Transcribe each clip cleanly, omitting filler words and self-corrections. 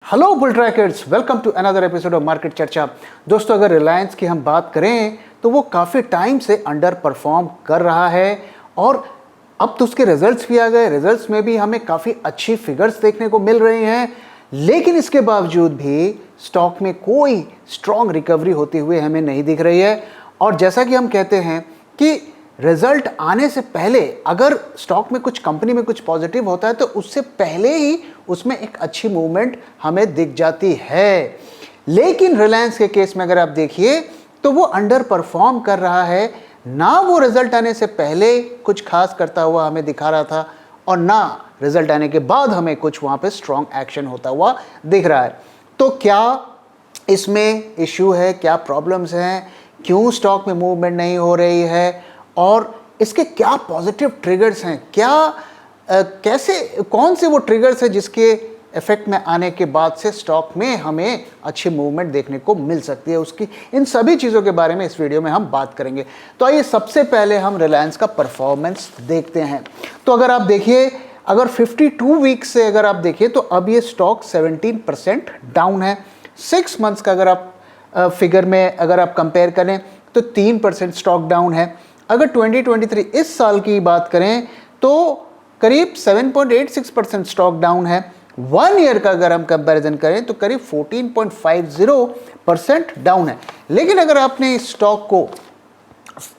Hello bull trackers, welcome to another episode of market चर्चा। दोस्तों, अगर रिलायंस की हम बात करें तो वो काफ़ी टाइम से अंडर परफॉर्म कर रहा है और अब तो उसके रिजल्ट्स भी आ गए। रिजल्ट्स में भी हमें काफ़ी अच्छी फिगर्स देखने को मिल रही हैं, लेकिन इसके बावजूद भी स्टॉक में कोई स्ट्रॉन्ग रिकवरी होती हुई हमें नहीं दिख रही है। और जैसा कि हम कहते हैं कि रिजल्ट आने से पहले अगर स्टॉक में कुछ कंपनी में कुछ पॉजिटिव होता है तो उससे पहले ही उसमें एक अच्छी मूवमेंट हमें दिख जाती है। लेकिन रिलायंस के केस में अगर आप देखिए तो वो अंडर परफॉर्म कर रहा है, ना वो रिजल्ट आने से पहले कुछ खास करता हुआ हमें दिखा रहा था और ना रिजल्ट आने के बाद हमें कुछ वहाँ पे स्ट्रॉन्ग एक्शन होता हुआ दिख रहा है। तो क्या इसमें इश्यू है, क्या प्रॉब्लम्स हैं, क्यों स्टॉक में मूवमेंट नहीं हो रही है और इसके क्या पॉजिटिव ट्रिगर्स हैं, क्या कैसे कौन से वो ट्रिगर्स हैं जिसके इफेक्ट में आने के बाद से स्टॉक में हमें अच्छी मूवमेंट देखने को मिल सकती है, उसकी इन सभी चीज़ों के बारे में इस वीडियो में हम बात करेंगे। तो आइए सबसे पहले हम रिलायंस का परफॉर्मेंस देखते हैं। तो अगर आप देखिए, अगर 52 वीक्स से अगर आप देखिए तो अब ये स्टॉक 17% डाउन है। 6 मंथ्स का अगर आप फिगर में अगर आप कंपेयर करें तो 3% स्टॉक डाउन है। अगर 2023 इस साल की बात करें तो करीब 7.86% स्टॉक डाउन है। 1 ईयर का अगर हम कंपैरिजन करें तो करीब 14.50% डाउन है। लेकिन अगर आपने इस स्टॉक को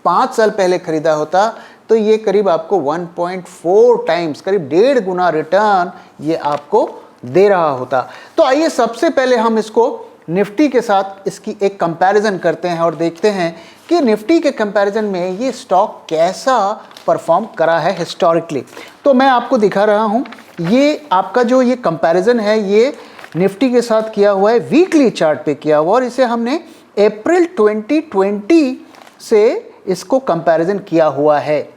5 साल पहले खरीदा होता तो ये करीब आपको 1.4 टाइम्स, करीब 1.5 गुना रिटर्न ये आपको दे रहा होता। तो आइए सबसे पहले हम इसको निफ्टी के साथ इसकी एक कंपैरिजन करते हैं और देखते हैं कि निफ्टी के कंपैरिजन में ये स्टॉक कैसा परफॉर्म करा है हिस्टोरिकली। तो मैं आपको दिखा रहा हूँ, ये आपका जो ये कंपैरिजन है ये निफ्टी के साथ किया हुआ है, वीकली चार्ट पे किया हुआ और इसे हमने अप्रैल 2020 से इसको कंपैरिजन किया हुआ है।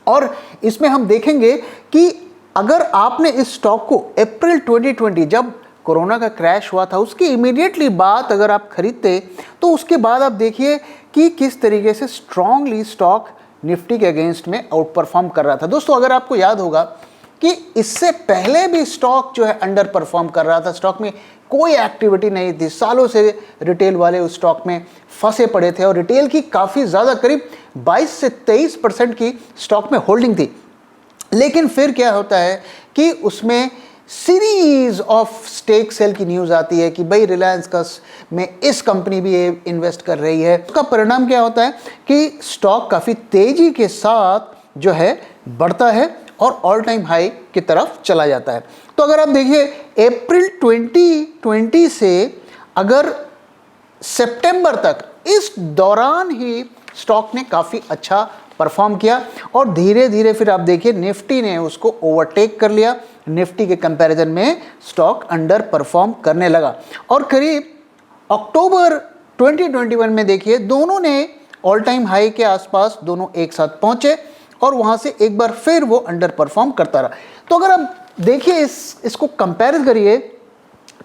और इसमें हम देखेंगे कि अगर आपने इस स्टॉक को अप्रैल 2020 जब कोरोना का क्रैश हुआ था उसके इमीडिएटली बाद अगर आप खरीदते तो उसके बाद आप देखिए कि किस तरीके से स्ट्रांगली स्टॉक निफ्टी के अगेंस्ट में आउट परफॉर्म कर रहा था। दोस्तों, अगर आपको याद होगा कि इससे पहले भी स्टॉक जो है अंडर परफॉर्म कर रहा था, स्टॉक में कोई एक्टिविटी नहीं थी, सालों से रिटेल वाले उस स्टॉक में फंसे पड़े थे और रिटेल की काफ़ी ज़्यादा करीब 22 से 23% की स्टॉक में होल्डिंग थी। लेकिन फिर क्या होता है कि उसमें सीरीज ऑफ स्टेक सेल की न्यूज़ आती है कि भाई रिलायंस का में इस कंपनी भी ये इन्वेस्ट कर रही है। उसका परिणाम क्या होता है कि स्टॉक काफ़ी तेज़ी के साथ जो है बढ़ता है और ऑल टाइम हाई की तरफ चला जाता है। तो अगर आप देखिए अप्रैल 2020 से अगर सितंबर तक इस दौरान ही स्टॉक ने काफ़ी अच्छा परफॉर्म किया और धीरे धीरे फिर आप देखिए निफ्टी ने उसको ओवरटेक कर लिया। निफ्टी के कंपैरिजन में स्टॉक अंडर परफॉर्म करने लगा और करीब अक्टूबर 2021 में देखिए दोनों ने ऑल टाइम हाई के आसपास दोनों एक साथ पहुंचे और वहां से एक बार फिर वो अंडर परफॉर्म करता रहा। तो अगर आप देखिए इसको कंपेयर करिए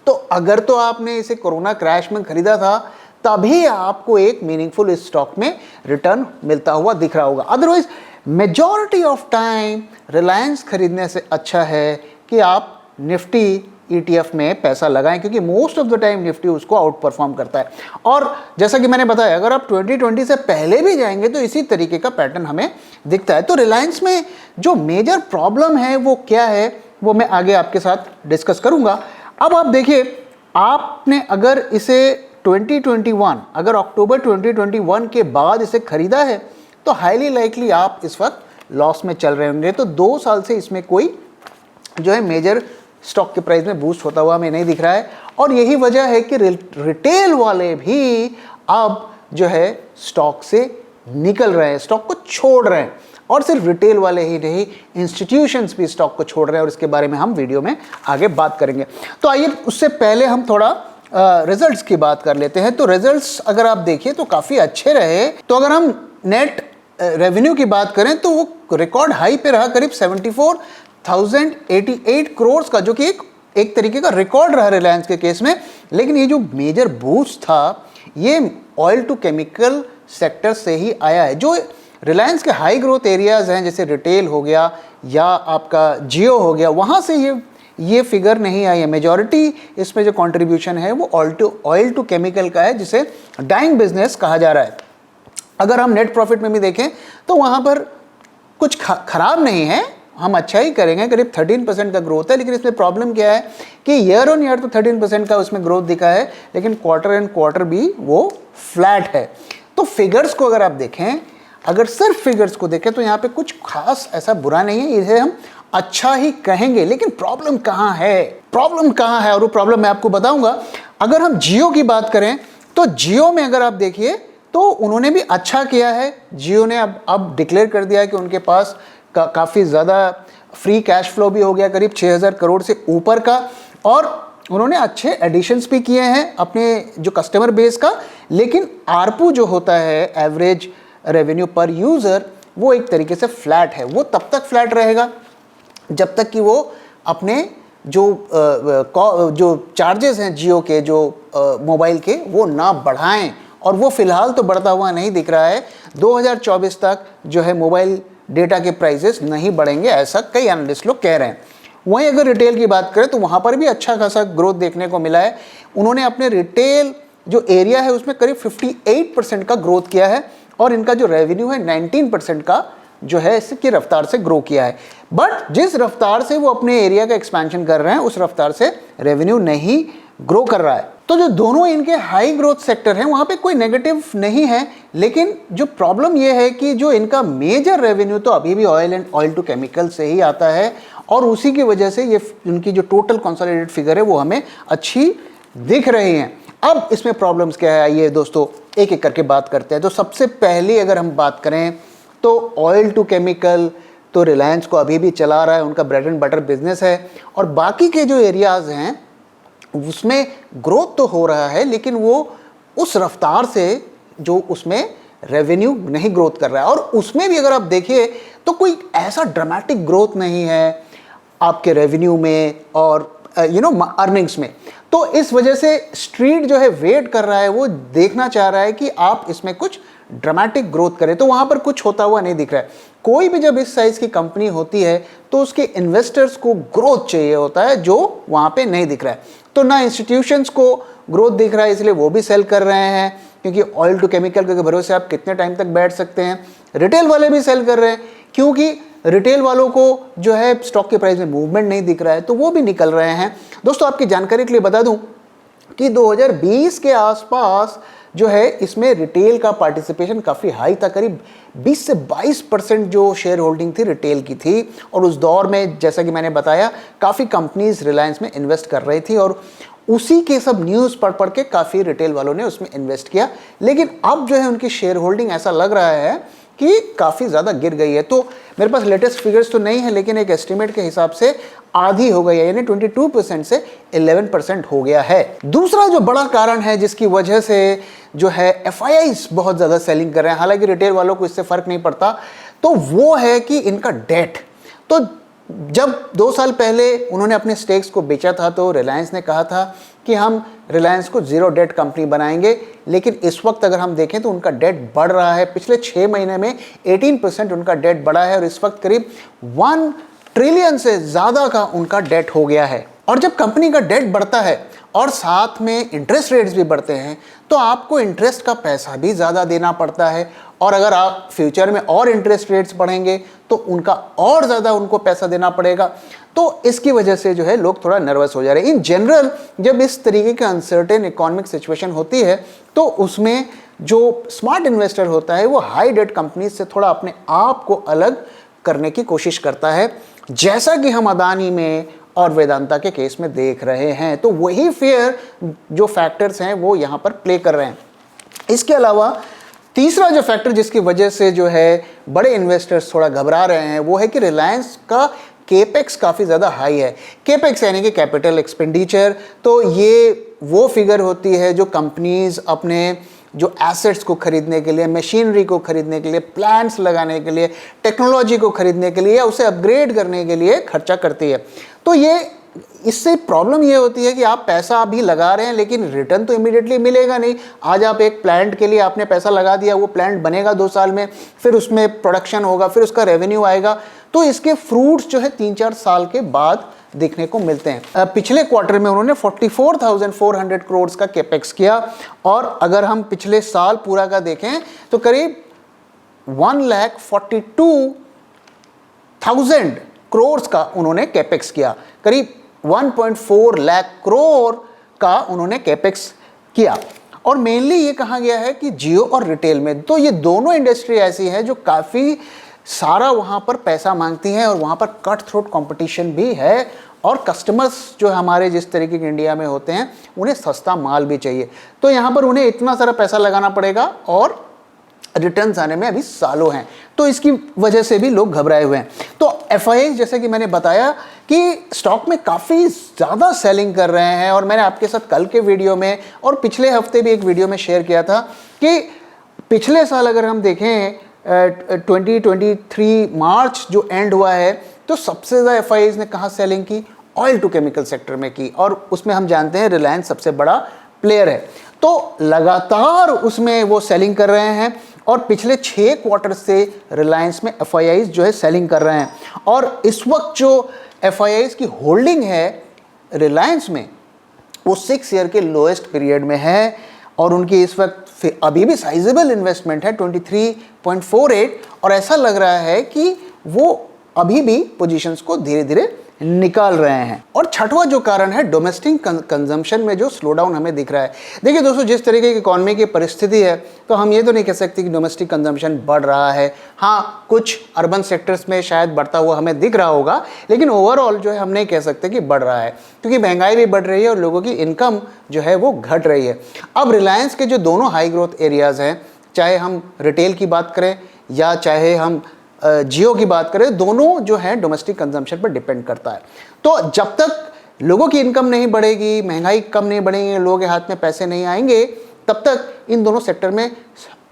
तो अगर तो आपने इसे कोरोना क्रैश में खरीदा था तभी आपको एक मीनिंगफुल इस स्टॉक में रिटर्न मिलता हुआ दिख रहा होगा। Otherwise majority of time Reliance खरीदने से अच्छा है कि आप निफ्टी ETF में पैसा लगाएं, क्योंकि most of the time Nifty उसको आउट परफॉर्म करता है। और जैसा कि मैंने बताया, अगर आप 2020 से पहले भी जाएंगे तो इसी तरीके का पैटर्न हमें दिखता है। तो रिलायंस में जो मेजर प्रॉब्लम है वो क्या है वो मैं आगे आपके साथ डिस्कस करूंगा। अब आप देखिए, आपने अगर इसे 2021 अगर अक्टूबर 2021 के बाद इसे खरीदा है तो हाईली लाइकली आप इस वक्त लॉस में चल रहे होंगे। तो 2 साल से इसमें कोई जो है मेजर स्टॉक के प्राइस में बूस्ट होता हुआ हमें नहीं दिख रहा है और यही वजह है कि रिटेल वाले भी अब जो है स्टॉक से निकल रहे हैं, स्टॉक को छोड़ रहे हैं। और सिर्फ रिटेल वाले ही नहीं, इंस्टीट्यूशंस भी स्टॉक को छोड़ रहे हैं और इसके बारे में हम वीडियो में आगे बात करेंगे। तो आइए उससे पहले हम थोड़ा रिजल्ट्स की बात कर लेते हैं। तो रिजल्ट्स अगर आप देखिए तो काफ़ी अच्छे रहे। तो अगर हम नेट रेवेन्यू की बात करें तो वो रिकॉर्ड हाई पे रहा, करीब 74,088 करोड़ का, जो कि एक तरीके का रिकॉर्ड रहा रिलायंस के केस में। लेकिन ये जो मेजर बूस्ट था ये ऑयल टू केमिकल सेक्टर से ही आया है। जो रिलायंस के हाई ग्रोथ एरियाज हैं जैसे रिटेल हो गया या आपका जियो हो गया, वहाँ से ये फिगर नहीं आई है। मेजॉरिटी इसमें जो कंट्रीब्यूशन है वो ऑयल टू केमिकल का है, जिसे डाइंग बिजनेस कहा जा रहा है। अगर हम नेट प्रॉफिट में भी देखें तो वहाँ पर कुछ खराब नहीं है, हम अच्छा ही करेंगे, करीब 13% का ग्रोथ है। लेकिन इसमें प्रॉब्लम क्या है कि ईयर ऑन ईयर तो 13% का उसमें ग्रोथ दिखा है, लेकिन क्वार्टर एंड क्वार्टर भी वो फ्लैट है। तो फिगर्स को अगर आप देखें, अगर सिर्फ फिगर्स को देखें तो यहाँ पे कुछ खास ऐसा बुरा नहीं है, इसे हम अच्छा ही कहेंगे। लेकिन प्रॉब्लम कहाँ है, प्रॉब्लम कहाँ है, और वो प्रॉब्लम मैं आपको बताऊंगा। अगर हम जियो की बात करें तो जियो में अगर आप देखिए तो उन्होंने भी अच्छा किया है। जियो ने अब डिक्लेयर कर दिया है कि उनके पास काफ़ी ज़्यादा फ्री कैश फ्लो भी हो गया, करीब 6000 करोड़ से ऊपर का, और उन्होंने अच्छे एडिशंस भी किए हैं अपने जो कस्टमर बेस का। लेकिन आरपू जो होता है, एवरेज रेवेन्यू पर यूज़र, वो एक तरीके से फ्लैट है। वो तब तक फ्लैट रहेगा जब तक कि वो अपने जो चार्जेस हैं जियो के, जो मोबाइल के, वो ना बढ़ाएं। और वो फिलहाल तो बढ़ता हुआ नहीं दिख रहा है। 2024 तक जो है मोबाइल डेटा के प्राइसेस नहीं बढ़ेंगे, ऐसा कई एनालिस्ट लोग कह रहे हैं। वहीं अगर रिटेल की बात करें तो वहाँ पर भी अच्छा खासा ग्रोथ देखने को मिला है। उन्होंने अपने रिटेल जो एरिया है उसमें करीब 58% का ग्रोथ किया है, और इनका जो रेवेन्यू है 19% का जो है इसकी रफ्तार से ग्रो किया है। बट जिस रफ्तार से वो अपने एरिया का एक्सपेंशन कर रहे हैं उस रफ्तार से रेवेन्यू नहीं ग्रो कर रहा है। तो जो दोनों इनके हाई ग्रोथ सेक्टर हैं वहाँ पे कोई नेगेटिव नहीं है। लेकिन जो प्रॉब्लम ये है कि जो इनका मेजर रेवेन्यू तो अभी भी oil and oil to chemical से ही आता है, और उसी की वजह से ये इनकी जो टोटल कंसोलिडेटेड फिगर है वो हमें अच्छी दिख रही हैं। अब इसमें प्रॉब्लम्स क्या है, आइए दोस्तों एक एक करके बात करते हैं। तो सबसे पहले अगर हम बात करें तो ऑयल टू केमिकल तो रिलायंस को अभी भी चला रहा है, उनका ब्रेड एंड बटर बिजनेस है। और बाकी के जो एरियाज़ हैं उसमें ग्रोथ तो हो रहा है, लेकिन वो उस रफ्तार से जो उसमें रेवेन्यू नहीं ग्रोथ कर रहा है। और उसमें भी अगर आप देखिए तो कोई ऐसा ड्रामेटिक ग्रोथ नहीं है आपके रेवेन्यू में और अर्निंग्स में। तो इस वजह से स्ट्रीट जो है वेट कर रहा है, वो देखना चाह रहा है कि आप इसमें कुछ ड्रामेटिक ग्रोथ करें। तो वहाँ पर कुछ होता हुआ नहीं दिख रहा है। कोई भी जब इस साइज़ की कंपनी होती है तो उसके इन्वेस्टर्स को ग्रोथ चाहिए होता है, जो वहाँ पे नहीं दिख रहा है। तो ना इंस्टीट्यूशंस को ग्रोथ दिख रहा है, इसलिए वो भी सेल कर रहे हैं, क्योंकि ऑयल टू केमिकल के भरोसे आप कितने टाइम तक बैठ सकते हैं। रिटेल वाले भी सेल कर रहे हैं, क्योंकि रिटेल वालों को जो है स्टॉक के प्राइस में मूवमेंट नहीं दिख रहा है, तो वो भी निकल रहे हैं। दोस्तों आपकी जानकारी के लिए बता दूं कि 2020 के आसपास जो है इसमें रिटेल का पार्टिसिपेशन काफ़ी हाई था, करीब 20 से 22% जो शेयर होल्डिंग थी रिटेल की थी। और उस दौर में जैसा कि मैंने बताया काफ़ी कंपनीज रिलायंस में इन्वेस्ट कर रही थी, और उसी के सब न्यूज़ पढ़ के काफ़ी रिटेल वालों ने उसमें इन्वेस्ट किया। लेकिन अब जो है उनकी शेयर होल्डिंग ऐसा लग रहा है कि काफ़ी ज़्यादा गिर गई है। तो मेरे पास लेटेस्ट फिगर्स तो नहीं है, लेकिन एक एस्टिमेट के हिसाब से आधी हो गई है, यानी 22% से 11% हो गया है। दूसरा जो बड़ा कारण है जिसकी वजह से जो है एफआईआईज बहुत ज़्यादा सेलिंग कर रहे हैं, हालांकि रिटेल वालों को इससे फ़र्क नहीं पड़ता, तो वो है कि इनका डेट। तो जब 2 साल पहले उन्होंने अपने स्टेक्स को बेचा था तो रिलायंस ने कहा था कि हम रिलायंस को ज़ीरो डेट कंपनी बनाएंगे। लेकिन इस वक्त अगर हम देखें तो उनका डेट बढ़ रहा है। पिछले 6 महीने में 18% उनका डेट बढ़ा है, और इस वक्त करीब 1 ट्रिलियन से ज़्यादा का उनका डेट हो गया है। और जब कंपनी का डेट बढ़ता है और साथ में इंटरेस्ट रेट्स भी बढ़ते हैं, तो आपको इंटरेस्ट का पैसा भी ज़्यादा देना पड़ता है। और अगर आप फ्यूचर में और इंटरेस्ट रेट्स बढ़ेंगे तो उनका और ज़्यादा उनको पैसा देना पड़ेगा। तो इसकी वजह से जो है लोग थोड़ा नर्वस हो जा रहे हैं। इन जनरल जब इस तरीके के अनसर्टेन इकोनॉमिक सिचुएशन होती है तो उसमें जो स्मार्ट इन्वेस्टर होता है वो हाई डेट कंपनीज से थोड़ा अपने आप को अलग करने की कोशिश करता है, जैसा कि हम अदानी में और वेदांता के केस में देख रहे हैं। तो वही फेयर जो फैक्टर्स हैं वो यहाँ पर प्ले कर रहे हैं। इसके अलावा तीसरा जो फैक्टर जिसकी वजह से जो है बड़े इन्वेस्टर्स थोड़ा घबरा रहे हैं वो है कि रिलायंस का केपेक्स काफ़ी ज़्यादा हाई है। केपेक्स यानी कि कैपिटल एक्सपेंडिचर, तो ये वो फिगर होती है जो कंपनीज अपने जो एसेट्स को खरीदने के लिए, मशीनरी को खरीदने के लिए, प्लांट्स लगाने के लिए, टेक्नोलॉजी को खरीदने के लिए या उसे अपग्रेड करने के लिए खर्चा करती है। तो ये इससे प्रॉब्लम ये होती है कि आप पैसा अभी लगा रहे हैं लेकिन रिटर्न तो इमीडिएटली मिलेगा नहीं। आज आप एक प्लांट के लिए आपने पैसा लगा दिया, वो प्लांट बनेगा 2 साल में, फिर उसमें प्रोडक्शन होगा, फिर उसका रेवेन्यू आएगा, तो इसके फ्रूट्स जो है 3-4 साल के बाद देखने को मिलते हैं। पिछले क्वार्टर में उन्होंने 44,400 करोड़ का कैपेक्स किया, और अगर हम पिछले साल पूरा का देखें तो करीब 1,42,000 करोड़ का उन्होंने कैपेक्स किया, करीब 1.4 लाख करोड़ का उन्होंने कैपेक्स किया। और मेनली ये कहा गया है कि जियो और रिटेल में, तो ये दोनों इंडस्ट्री ऐसी है जो काफ़ी सारा वहाँ पर पैसा मांगती हैं, और वहाँ पर कट थ्रोट कंपटीशन भी है, और कस्टमर्स जो हमारे जिस तरीके के इंडिया में होते हैं उन्हें सस्ता माल भी चाहिए, तो यहाँ पर उन्हें इतना सारा पैसा लगाना पड़ेगा, और रिटर्न्स आने में अभी सालों हैं, तो इसकी वजह से भी लोग घबराए हुए हैं। तो एफआईआई जैसे कि मैंने बताया कि स्टॉक में काफ़ी ज़्यादा सेलिंग कर रहे हैं, और मैंने आपके साथ कल के वीडियो में और पिछले हफ्ते भी एक वीडियो में शेयर किया था कि पिछले साल अगर हम देखें 2023 मार्च जो एंड हुआ है, तो सबसे ज़्यादा एफआईआईज ने कहाँ सेलिंग की? ऑयल टू केमिकल सेक्टर में की, और उसमें हम जानते हैं रिलायंस सबसे बड़ा प्लेयर है, तो लगातार उसमें वो सेलिंग कर रहे हैं, और पिछले 6 क्वार्टर से रिलायंस में एफआईआईज जो है सेलिंग कर रहे हैं। और इस वक्त जो एफआईआईज की होल्डिंग है रिलायंस में, वो 6 ईयर के लोएस्ट पीरियड में है, और उनकी इस वक्त अभी भी साइजेबल इन्वेस्टमेंट है 23.48, और ऐसा लग रहा है कि वो अभी भी पोजीशंस को धीरे धीरे निकाल रहे हैं। और छठवां जो कारण है डोमेस्टिक कंजम्पशन में जो स्लोडाउन हमें दिख रहा है। देखिए दोस्तों, जिस तरीके की इकोनॉमी की परिस्थिति है, तो हम ये तो नहीं कह सकते कि डोमेस्टिक कंजम्पशन बढ़ रहा है। हाँ, कुछ अर्बन सेक्टर्स में शायद बढ़ता हुआ हमें दिख रहा होगा, लेकिन ओवरऑल जो है हम नहीं कह सकते कि बढ़ रहा है, क्योंकि महंगाई भी बढ़ रही है और लोगों की इनकम जो है वो घट रही है। अब रिलायंस के जो दोनों हाई ग्रोथ एरियाज हैं, चाहे हम रिटेल की बात करें या चाहे हम जियो की बात करें, दोनों जो है डोमेस्टिक कंजम्पशन पर डिपेंड करता है। तो जब तक लोगों की इनकम नहीं बढ़ेगी, महंगाई कम नहीं बढ़ेगी, लोगों के हाथ में पैसे नहीं आएंगे, तब तक इन दोनों सेक्टर में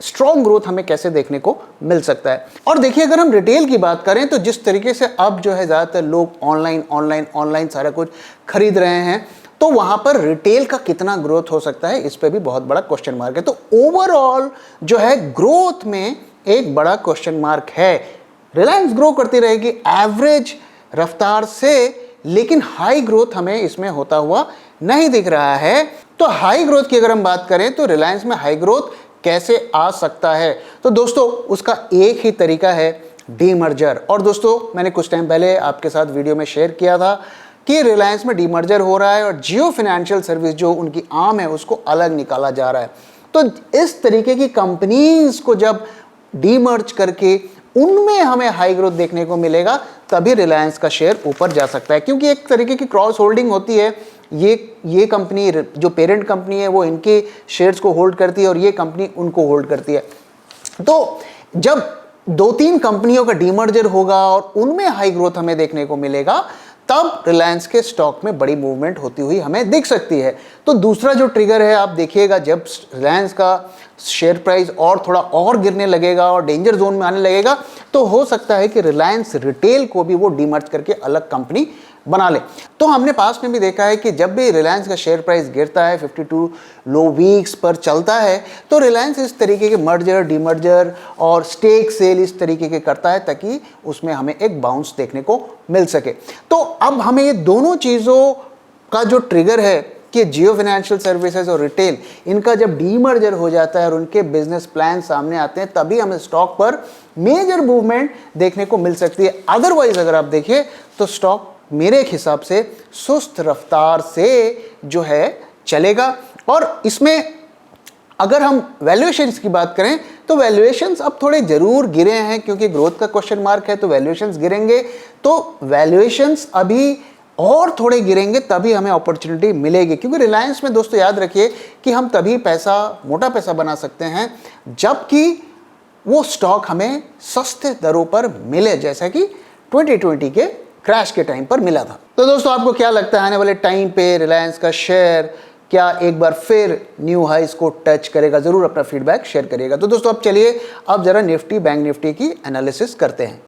स्ट्रॉन्ग ग्रोथ हमें कैसे देखने को मिल सकता है। और देखिए, अगर हम रिटेल की बात करें तो जिस तरीके से अब जो है ज़्यादातर लोग ऑनलाइन सारा कुछ खरीद रहे हैं, तो वहाँ पर रिटेल का कितना ग्रोथ हो सकता है, इस पर भी बहुत बड़ा क्वेश्चन मार्क है। तो ओवरऑल जो है ग्रोथ में एक बड़ा क्वेश्चन मार्क है। रिलायंस ग्रो करती रहेगी एवरेज रफ्तार से, लेकिन हाई ग्रोथ हमें इसमें होता हुआ नहीं दिख रहा है। तो हाई ग्रोथ की अगर हम बात करें तो रिलायंस में हाई ग्रोथ कैसे आ सकता है? तो दोस्तों, उसका एक ही तरीका है, डीमर्जर। और दोस्तों, मैंने कुछ टाइम पहले आपके साथ वीडियो में शेयर किया था कि रिलायंस में डीमर्जर हो रहा है, और जियो फाइनेंशियल सर्विस जो उनकी आर्म है उसको अलग निकाला जा रहा है। तो इस तरीके की कंपनीज को जब डीमर्ज करके उनमें हमें हाई ग्रोथ देखने को मिलेगा, तभी रिलायंस का शेयर ऊपर जा सकता है, क्योंकि एक तरीके की क्रॉस होल्डिंग होती है। ये कंपनी जो पेरेंट कंपनी है वो इनके शेयर्स को होल्ड करती है, और ये कंपनी उनको होल्ड करती है। तो जब 2-3 कंपनियों का डीमर्जर होगा और उनमें हाई ग्रोथ हमें देखने को मिलेगा, तब रिलायंस के स्टॉक में बड़ी मूवमेंट होती हुई हमें दिख सकती है। तो दूसरा जो ट्रिगर है, आप देखिएगा, जब रिलायंस का शेयर प्राइस और थोड़ा और गिरने लगेगा और डेंजर जोन में आने लगेगा, तो हो सकता है कि रिलायंस रिटेल को भी वो डीमर्ज करके अलग कंपनी बना ले। तो हमने पास्ट में भी देखा है कि जब भी रिलायंस का शेयर प्राइस गिरता है, 52 लो वीक्स पर चलता है, तो रिलायंस इस तरीके के मर्जर, डीमर्जर और स्टेक सेल इस तरीके के करता है, ताकि उसमें हमें एक बाउंस देखने को मिल सके। तो अब हमें ये दोनों चीज़ों का जो ट्रिगर है कि जियो फाइनेंशियल सर्विसेज और रिटेल, इनका जब डीमर्जर हो जाता है और उनके बिजनेस प्लान सामने आते हैं, तभी हमें स्टॉक पर मेजर मूवमेंट देखने को मिल सकती है। अदरवाइज अगर आप देखिए तो स्टॉक मेरे हिसाब से सुस्त रफ्तार से जो है चलेगा। और इसमें अगर हम वैल्यूएशंस की बात करें तो वैल्यूएशंस अब थोड़े ज़रूर गिरे हैं, क्योंकि ग्रोथ का क्वेश्चन मार्क है, तो वैल्यूएशंस गिरेंगे। तो वैल्यूएशंस अभी और थोड़े गिरेंगे, तभी हमें अपॉर्चुनिटी मिलेगी। क्योंकि रिलायंस में दोस्तों याद रखिए कि हम तभी मोटा पैसा बना सकते हैं जबकि वो स्टॉक हमें सस्ते दरों पर मिले, जैसा कि 2020 के क्रैश के टाइम पर मिला था। तो दोस्तों, आपको क्या लगता है आने वाले टाइम पे रिलायंस का शेयर क्या एक बार फिर न्यू हाइस को टच करेगा? जरूर अपना फीडबैक शेयर करिएगा। तो दोस्तों, अब चलिए अब जरा निफ्टी बैंक निफ्टी की एनालिसिस करते हैं।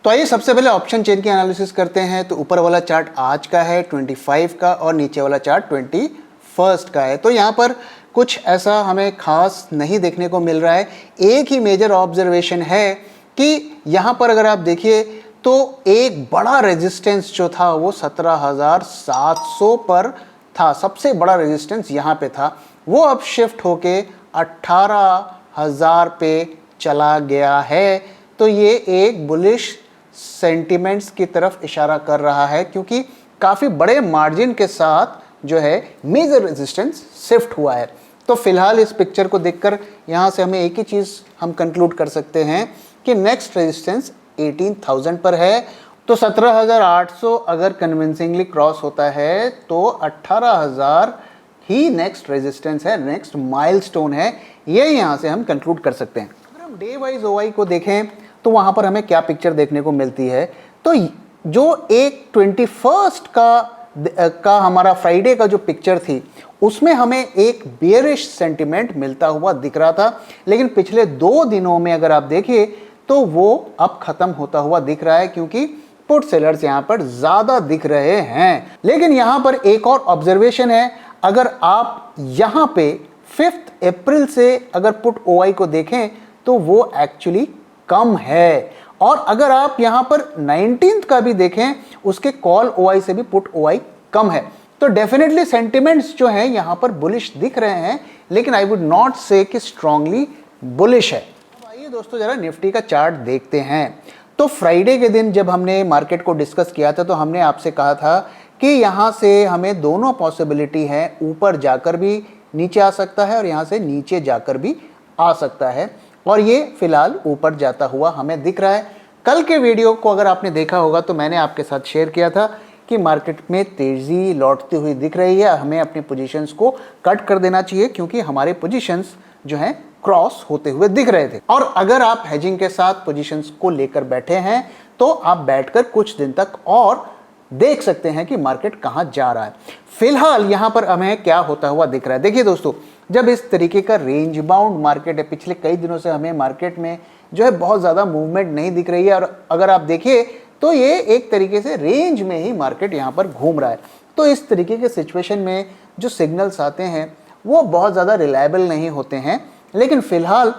तो आइए सबसे पहले ऑप्शन चेन की एनालिसिस करते हैं। तो ऊपर वाला चार्ट आज का है 25 का, और नीचे वाला चार्ट 21 का है। तो यहाँ पर कुछ ऐसा हमें खास नहीं देखने को मिल रहा है। एक ही मेजर ऑब्जर्वेशन है कि यहां पर अगर आप देखिए तो एक बड़ा रेजिस्टेंस जो था वो 17,700 पर था, सबसे बड़ा रेजिस्टेंस यहां पे था, वो अब शिफ्ट होके 18,000 पे चला गया है। तो ये एक बुलिश सेंटिमेंट्स की तरफ इशारा कर रहा है, क्योंकि काफ़ी बड़े मार्जिन के साथ जो है मेजर रेजिस्टेंस शिफ्ट हुआ है। तो फिलहाल इस पिक्चर को देखकर यहाँ से हमें एक ही चीज़ हम कंक्लूड कर सकते हैं कि नेक्स्ट रेजिस्टेंस 18,000 पर है। तो 17,800 अगर कन्विंसिंगली क्रॉस होता है तो 18,000 ही नेक्स्ट रेजिस्टेंस है, नेक्स्ट माइलस्टोन है, ये यहाँ से हम कंक्लूड कर सकते हैं। अगर हम डे वाइज ओआई को देखें तो वहाँ पर हमें क्या पिक्चर देखने को मिलती है, तो जो एक 21st का हमारा फ्राइडे का जो पिक्चर थी उसमें हमें एक बेयरिश सेंटिमेंट मिलता हुआ दिख रहा था, लेकिन पिछले 2 दिनों में अगर आप देखिए तो वो अब खत्म होता हुआ दिख रहा है, क्योंकि पुट सेलर्स यहाँ पर ज़्यादा दिख रहे हैं। लेकिन यहाँ पर एक और ऑब्जर्वेशन है, अगर आप यहाँ पे 5 अप्रैल से अगर पुट ओआई को देखें तो वो एक्चुअली कम है, और अगर आप यहाँ पर 19th का भी देखें उसके कॉल ओआई से भी पुट ओआई कम है। तो डेफिनेटली सेंटिमेंट्स जो हैं यहाँ पर बुलिश दिख रहे हैं, लेकिन आई वुड नॉट से कि स्ट्रांगली बुलिश है। अब आइए दोस्तों जरा निफ्टी का चार्ट देखते हैं। तो फ्राइडे के दिन जब हमने मार्केट को डिस्कस किया था तो हमने आपसे कहा था कि यहाँ से हमें दोनों पॉसिबिलिटी है, ऊपर जाकर भी नीचे आ सकता है और यहाँ से नीचे जाकर भी आ सकता है, और ये फिलहाल ऊपर जाता हुआ हमें दिख रहा है। कल के वीडियो को अगर आपने देखा होगा तो मैंने आपके साथ शेयर किया था कि मार्केट में तेज़ी लौटती हुई दिख रही है, हमें अपनी पोजीशंस को कट कर देना चाहिए, क्योंकि हमारे पोजीशंस जो हैं क्रॉस होते हुए दिख रहे थे। और अगर आप हेजिंग के साथ पोजीशंस को लेकर बैठे हैं तो आप बैठकर कुछ दिन तक और देख सकते हैं कि मार्केट कहाँ जा रहा है। फिलहाल यहाँ पर हमें क्या होता हुआ दिख रहा है, देखिए दोस्तों, जब इस तरीके का रेंज बाउंड मार्केट है, पिछले कई दिनों से हमें मार्केट में जो है बहुत ज़्यादा मूवमेंट नहीं दिख रही है, और अगर आप देखिए तो ये एक तरीके से रेंज में ही मार्केट यहाँ पर घूम रहा है। तो इस तरीके के सिचुएशन में जो सिग्नल्स आते हैं वो बहुत ज़्यादा रिलायबल नहीं होते हैं। लेकिन फिलहाल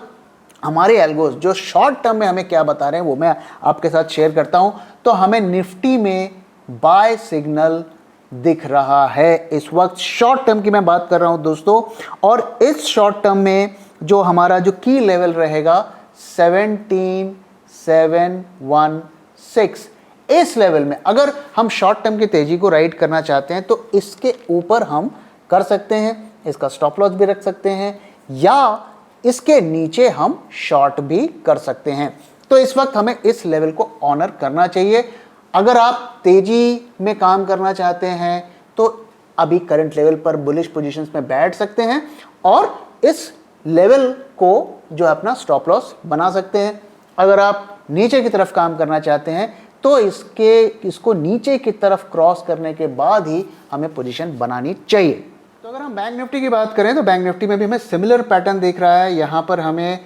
हमारे एल्गोज जो शॉर्ट टर्म में हमें क्या बता रहे हैं वो मैं आपके साथ शेयर करता हूँ। तो हमें निफ्टी में बाय सिग्नल दिख रहा है इस वक्त, शॉर्ट टर्म की मैं बात कर रहा हूं दोस्तों, और इस शॉर्ट टर्म में जो हमारा जो की लेवल रहेगा 17,716, इस लेवल में अगर हम शॉर्ट टर्म की तेजी को राइड करना चाहते हैं तो इसके ऊपर हम कर सकते हैं, इसका स्टॉप लॉस भी रख सकते हैं, या इसके नीचे हम शॉर्ट भी कर सकते हैं। तो इस वक्त हमें इस लेवल को ऑनर करना चाहिए। अगर आप तेजी में काम करना चाहते हैं तो अभी करंट लेवल पर बुलिश पोजीशंस में बैठ सकते हैं और इस लेवल को जो है अपना स्टॉप लॉस बना सकते हैं। अगर आप नीचे की तरफ काम करना चाहते हैं तो इसको नीचे की तरफ क्रॉस करने के बाद ही हमें पोजीशन बनानी चाहिए। तो अगर हम बैंक निफ्टी की बात करें तो बैंक निफ्टी में भी हमें सिमिलर पैटर्न दिख रहा है। यहाँ पर हमें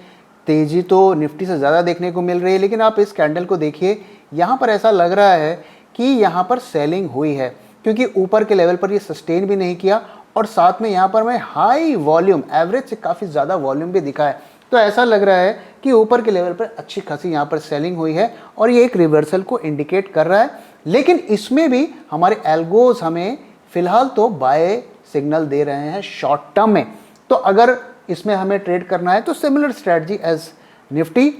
तेजी तो निफ्टी से ज़्यादा देखने को मिल रही है, लेकिन आप इस कैंडल को देखिए, यहाँ पर ऐसा लग रहा है कि यहाँ पर सेलिंग हुई है, क्योंकि ऊपर के लेवल पर ये सस्टेन भी नहीं किया और साथ में यहाँ पर हमें हाई वॉल्यूम, एवरेज से काफ़ी ज़्यादा वॉल्यूम भी दिखा है। तो ऐसा लग रहा है कि ऊपर के लेवल पर अच्छी खासी यहाँ पर सेलिंग हुई है और ये एक रिवर्सल को इंडिकेट कर रहा है। लेकिन इसमें भी हमारे एल्गोज हमें फिलहाल तो बाय सिग्नल दे रहे हैं शॉर्ट टर्म में। तो अगर इसमें हमें ट्रेड करना है तो सिमिलर स्ट्रेटजी एज निफ्टी,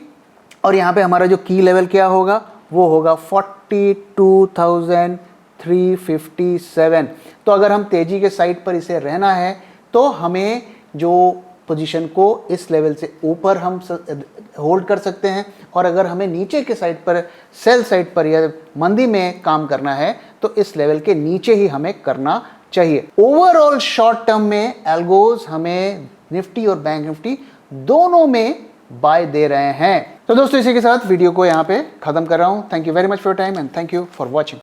और यहाँ पे हमारा जो की लेवल क्या होगा वो होगा 42,357। तो अगर हम तेजी के साइड पर इसे रहना है तो हमें जो पोजीशन को इस लेवल से ऊपर हम होल्ड कर सकते हैं, और अगर हमें नीचे के साइड पर सेल साइड पर या मंदी में काम करना है तो इस लेवल के नीचे ही हमें करना चाहिए। ओवरऑल शॉर्ट टर्म में एल्गोज हमें निफ्टी और बैंक निफ्टी दोनों में बाय दे रहे हैं। तो दोस्तों इसी के साथ वीडियो को यहाँ पे खत्म कर रहा हूँ। Thank you very much for your time and thank you for watching.